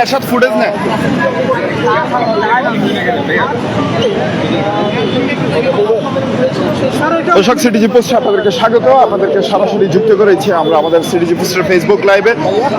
এরশাদ footage নেয়। দর্শক, CTG পোস্টে আপনাদেরকে স্বাগত। আপনাদেরকে সরাসরি যুক্ত করেছি আমরা আমাদের সিটিজি পোস্টের ফেসবুক লাইভে।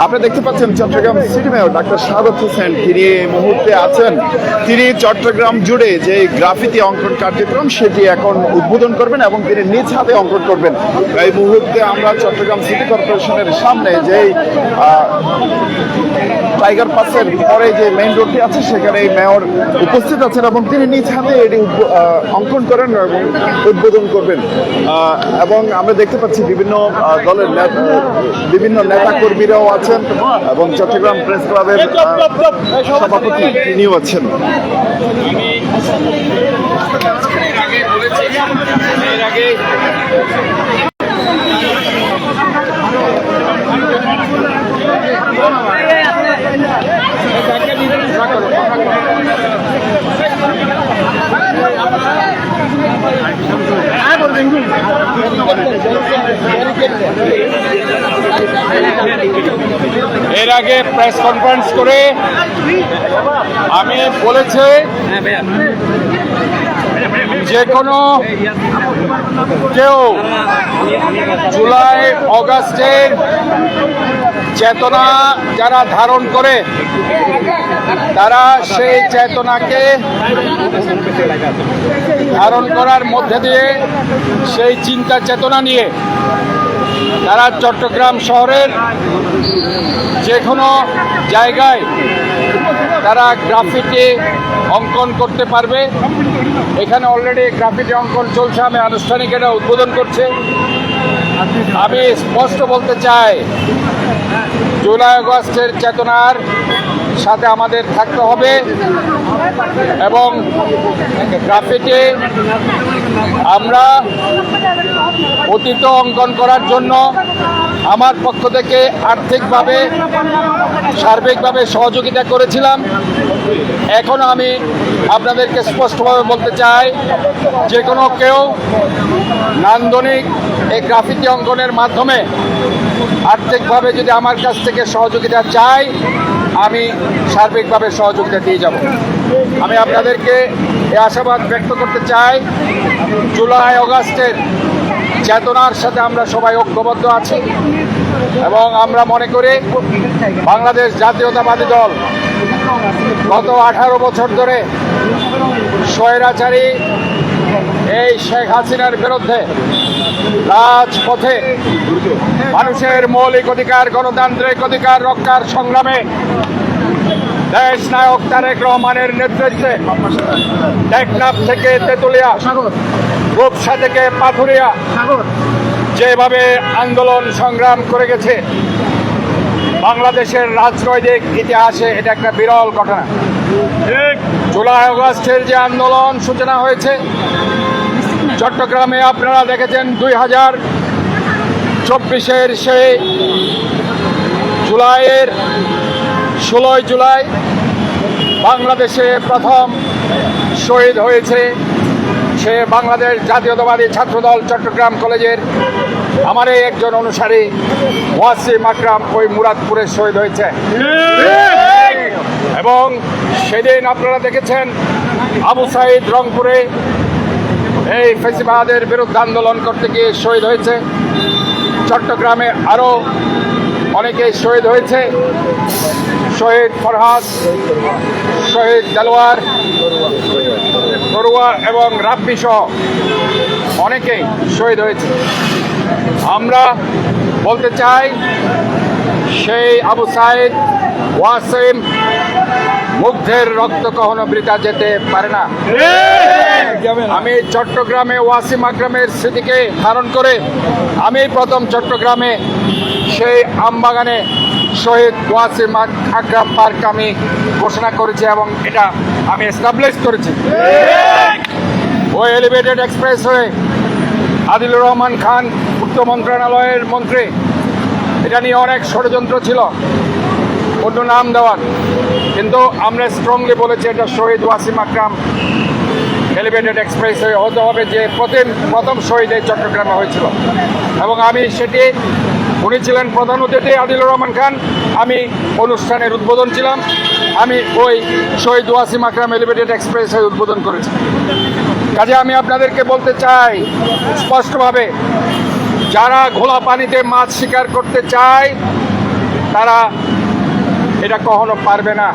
আপনারা দেখতে পাচ্ছেন Chittagong city mayor doctor Shahadat Hossain, তিনি এই মুহূর্তে আছেন। তিনি চট্টগ্রাম জুড়ে যে গ্রাফিতি অঙ্কন কার্যক্রম সেটি এখন উদ্বোধন করবেন এবং তিনি নিজ হাতে অঙ্কন করবেন। এই মুহূর্তে আমরা চট্টগ্রাম সিটি কর্পোরেশনের সামনে যেই টাইগার পাসের পরে যে মেইন রোডটি আছে সেখানে এই মেয়র উপস্থিত আছেন এবং তিনি নিজ হাতে এটি অঙ্কন করেন এবং উদ্বোধন করবেন। এবং আমরা দেখতে পাচ্ছি বিভিন্ন দলের বিভিন্ন নেতা কর্মীরাও আছেন এবং চট্টগ্রাম প্রেস ক্লাবের সভাপতি তিনিও আছেন। এর আগে প্রেস কনফারেন্স করে আমি বলেছি যে কোনো কেউ জুলাই অগাস্টের চেতনা যারা ধারণ করে তারা সেই চেতনাকে ধারণ করার মধ্যে দিয়ে সেই চিন্তা চেতনা নিয়ে তারা চট্টগ্রাম শহরের যে কোনো জায়গায় তারা গ্রাফিটি অঙ্কন করতে পারবে। এখানে অলরেডি গ্রাফিটি অঙ্কন চলছে, আমি আনুষ্ঠানিক এটা উদ্বোধন করছি। আমি স্পষ্ট বলতে চাই, জুলাই আগস্টের চেতনার সাথে আমাদের থাকতে হবে এবং গ্রাফিটি আমরা অতীত অঙ্কন করার জন্য আমার পক্ষ থেকে আর্থিকভাবে সার্বিকভাবে সহযোগিতা করেছিলাম। এখন আমি আপনাদেরকে স্পষ্টভাবে বলতে চাই, যে কোনো কেউ নান্দনিক এই গ্রাফিতি অঙ্কনের মাধ্যমে আর্থিকভাবে যদি আমার কাছ থেকে সহযোগিতা চাই, আমি সার্বিকভাবে সহযোগিতা দিয়ে যাব। আমি আপনাদেরকে এই আশাবাদ ব্যক্ত করতে চাই, জুলাই আগস্টের চেতনার সাথে আমরা সবাই ঐক্যবদ্ধ আছি এবং আমরা মনে করি বাংলাদেশ জাতীয়তাবাদী দল গত 18 বছর ধরে স্বৈরাচারী এই শেখ হাসিনার বিরুদ্ধে রাজপথে মানুষের মৌলিক অধিকার, গণতান্ত্রিক অধিকার রক্ষার সংগ্রামে দেশ নায়ক তারেক রহমানের নেতৃত্বে টেকনাফ থেকে তেতুলিয়া, রূপসা থেকে পাথুরিয়া যেভাবে আন্দোলন সংগ্রাম করে গেছে, বাংলাদেশের রাজনৈতিক ইতিহাসে এটা একটা বিরল ঘটনা। জুলাই আগস্টের যে আন্দোলন সূচনা হয়েছে চট্টগ্রামে, আপনারা দেখেছেন 2024-এর সেই জুলাইয়ের 16 জুলাই বাংলাদেশে প্রথম শহীদ হয়েছে সে বাংলাদেশ জাতীয়তাবাদী ছাত্রদল চট্টগ্রাম কলেজের আমারই একজন অনুসারী ওয়াসিম আকরাম ওই মুরাদপুরে শহীদ হয়েছে। এবং সেদিন আপনারা দেখেছেন আবু সাইদ রংপুরে এই ফেসিবাদের বিরুদ্ধে আন্দোলন করতে গিয়ে শহীদ হয়েছে। চট্টগ্রামে আরও অনেকেই শহীদ হয়েছে, শহীদ ফরহাদ, শহীদ দেলোয়ার, বড়ুয়া এবং রাব্বি সহ অনেকেই শহীদ হয়েছে। আমরা বলতে চাই, সেই আবু সাইদ, ওয়াসিম, মুগ্ধের রক্ত কখনো বৃথা যেতে পারে না। আমি চট্টগ্রামে ওয়াসিম আকরামের স্মৃতিকে ধারণ করে আমি প্রথম চট্টগ্রামে সেই আমবাগানে শহীদ ওয়াসিম আকরাম পার্ক আমি ঘোষণা করেছি এবং এটা আমি এস্টাবলিশ করেছি। ওই এলিভেটেড এক্সপ্রেস হয়ে আদিলুর রহমান খান পূর্ত মন্ত্রণালয়ের মন্ত্রী, এটা নিয়ে অনেক ষড়যন্ত্র ছিল অন্য নাম দেওয়ার, কিন্তু আমরা স্ট্রংলি বলেছি এটা শহীদ ওয়াসিম আকরাম এলিভেটেড এক্সপ্রেস হয়ে হতে হবে, যে প্রথম শহীদ এই চট্টগ্রামে হয়েছিল। এবং আমি সেটি উনি ছিলেন প্রধান অতিথি আদিলুর রহমান খান, আমি অনুষ্ঠানের উদ্বোধন ছিলাম, আমি ওই শহীদ ওয়াসিম আকরাম এলিভেটেড এক্সপ্রেসের উদ্বোধন করেছি। কাজে আমি আপনাদেরকে বলতে চাই স্পষ্টভাবে, যারা ঘোলা পানিতে মাছ শিকার করতে চায় তারা এটা কখনো পারবে না।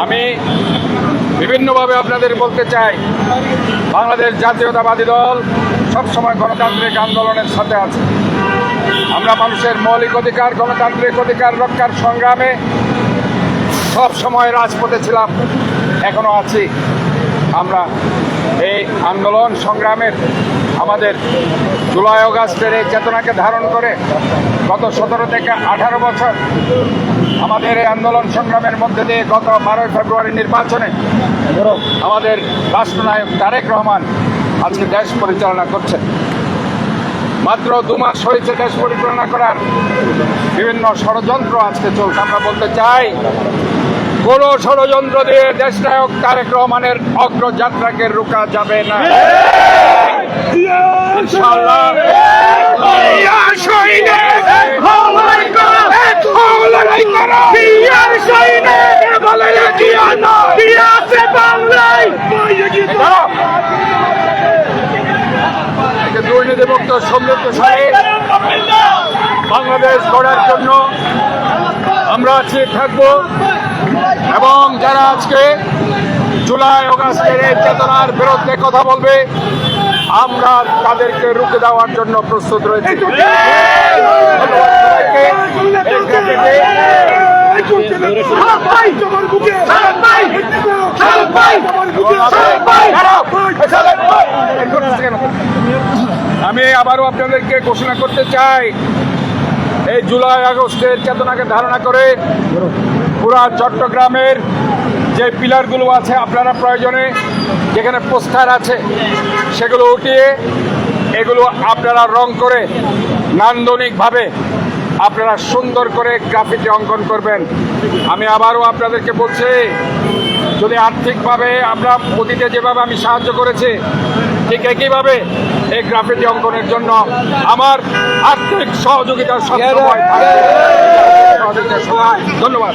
আমি বিভিন্নভাবে আপনাদের বলতে চাই, বাংলাদেশ জাতীয়তাবাদী দল সবসময় গণতান্ত্রিক আন্দোলনের সাথে আছে। আমরা মানুষের মৌলিক অধিকার, গণতান্ত্রিক অধিকার রক্ষার সংগ্রামে সব সময় রাজপথে ছিলাম, এখনো আছি। আমরা এই আন্দোলন সংগ্রামের আমাদের জুলাই আগস্টের এই চেতনাকে ধারণ করে গত 17 থেকে 18 বছর আমাদের এই আন্দোলন সংগ্রামের মধ্যে দিয়ে গত 12 ফেব্রুয়ারি নির্বাচনে আমাদের রাষ্ট্রনায়ক তারেক রহমান আজকে দেশ পরিচালনা করছেন। মাত্র 2 মাস হয়েছে দেশ পরিচালনা করার, বিভিন্ন ষড়যন্ত্র আজকে চলছে। আমরা বলতে চাই, কোন ষড়যন্ত্র দিয়ে দেশনায়ক তারেক রহমানের অগ্রযাত্রাকে রোকা যাবে না। ইনশাআল্লাহ দুর্নীতিমুক্ত সমৃদ্ধশালী বাংলাদেশ গড়ার জন্য আমরা আছি, থাকবো। এবং যারা আজকে জুলাই আগস্টের এই চেতনার বিরুদ্ধে কথা বলবে, আমরা তাদেরকে রুখে দেওয়ার জন্য প্রস্তুত রয়েছি। আমি আবারও আপনাদেরকে ঘোষণা করতে চাই, এই জুলাই আগস্টের চেতনাকে ধারণা করে পুরা চট্টগ্রামের যে পিলারগুলো আছে, আপনারা প্রয়োজনে যেখানে পোস্টার আছে সেগুলো উঠিয়ে এগুলো আপনারা রং করে নান্দনিকভাবে আপনারা সুন্দর করে গ্রাফিতি অঙ্কন করবেন। আমি আবারও আপনাদেরকে বলছি, যদি আর্থিকভাবে আমরা অতীতে যেভাবে আমি সাহায্য করেছি, ঠিক একইভাবে এই গ্রাফিতি অঙ্কনের জন্য আমার আর্থিক সহযোগিতা সবসময় থাকবে। ধন্যবাদ।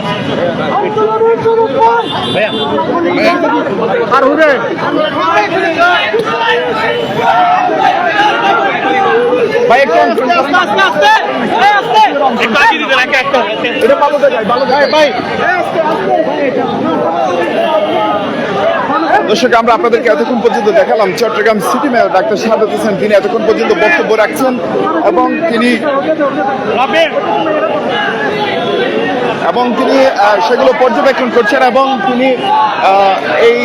দর্শক, আমরা আপনাদেরকে এতক্ষণ পর্যন্ত দেখালাম Chittagong city mayor doctor Shahadat Hossain. তিনি এতক্ষণ পর্যন্ত বক্তব্য রাখছেন এবং তিনি সেগুলো পর্যবেক্ষণ করছেন এবং তিনি এই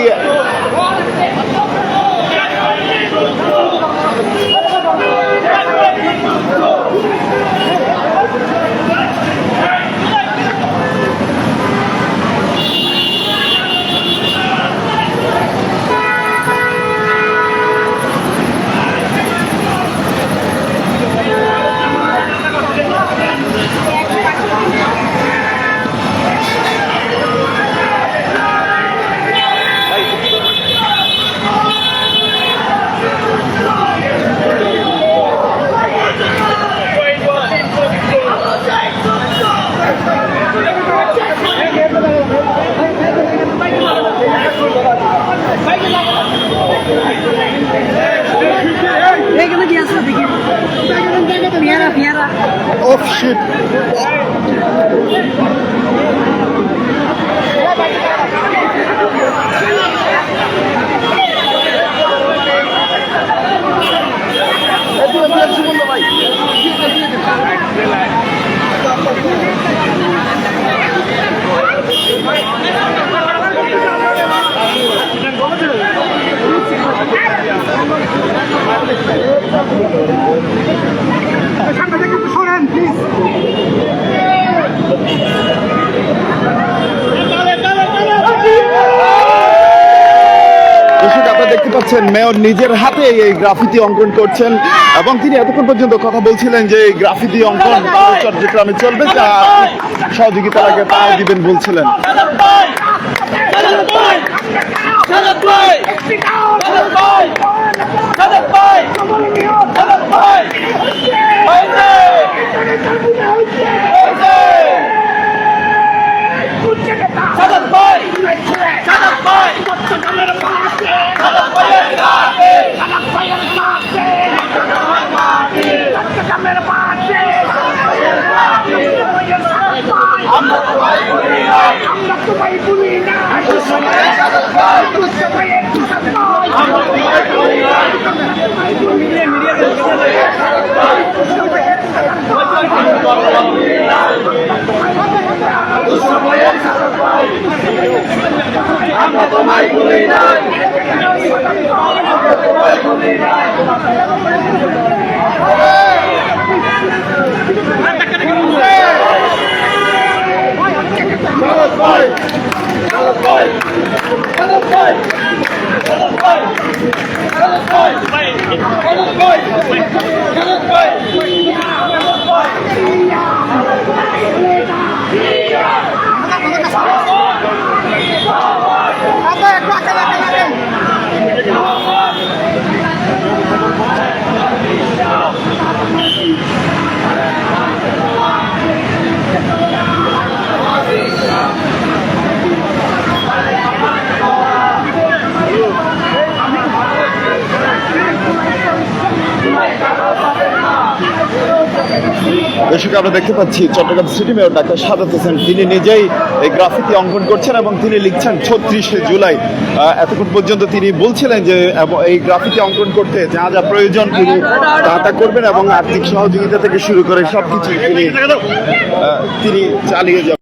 Oh shit. দেখতে পাচ্ছেন মেয়র নিজের হাতে এই গ্রাফিতি অঙ্কন করছেন এবং তিনি এতক্ষণ পর্যন্ত কথা বলছিলেন যে এই গ্রাফিতি অঙ্কন চট্টগ্রামে চলবে, যা সহযোগিতা লাগে তাও দিবেন বলছিলেন। দর্শক, আমরা দেখতে পাচ্ছি Chittagong city mayor doctor Sadat Hossain তিনি নিজেই এই গ্রাফিতি অঙ্কন করছেন এবং তিনি লিখছেন 36শে জুলাই। এতক্ষণ পর্যন্ত তিনি বলছিলেন যে এই গ্রাফিতি অঙ্কন করতে যা যা প্রয়োজন তিনি তা করবেন এবং আর্থিক সহযোগিতা থেকে শুরু করে সবকিছু তিনি চালিয়ে যাবেন।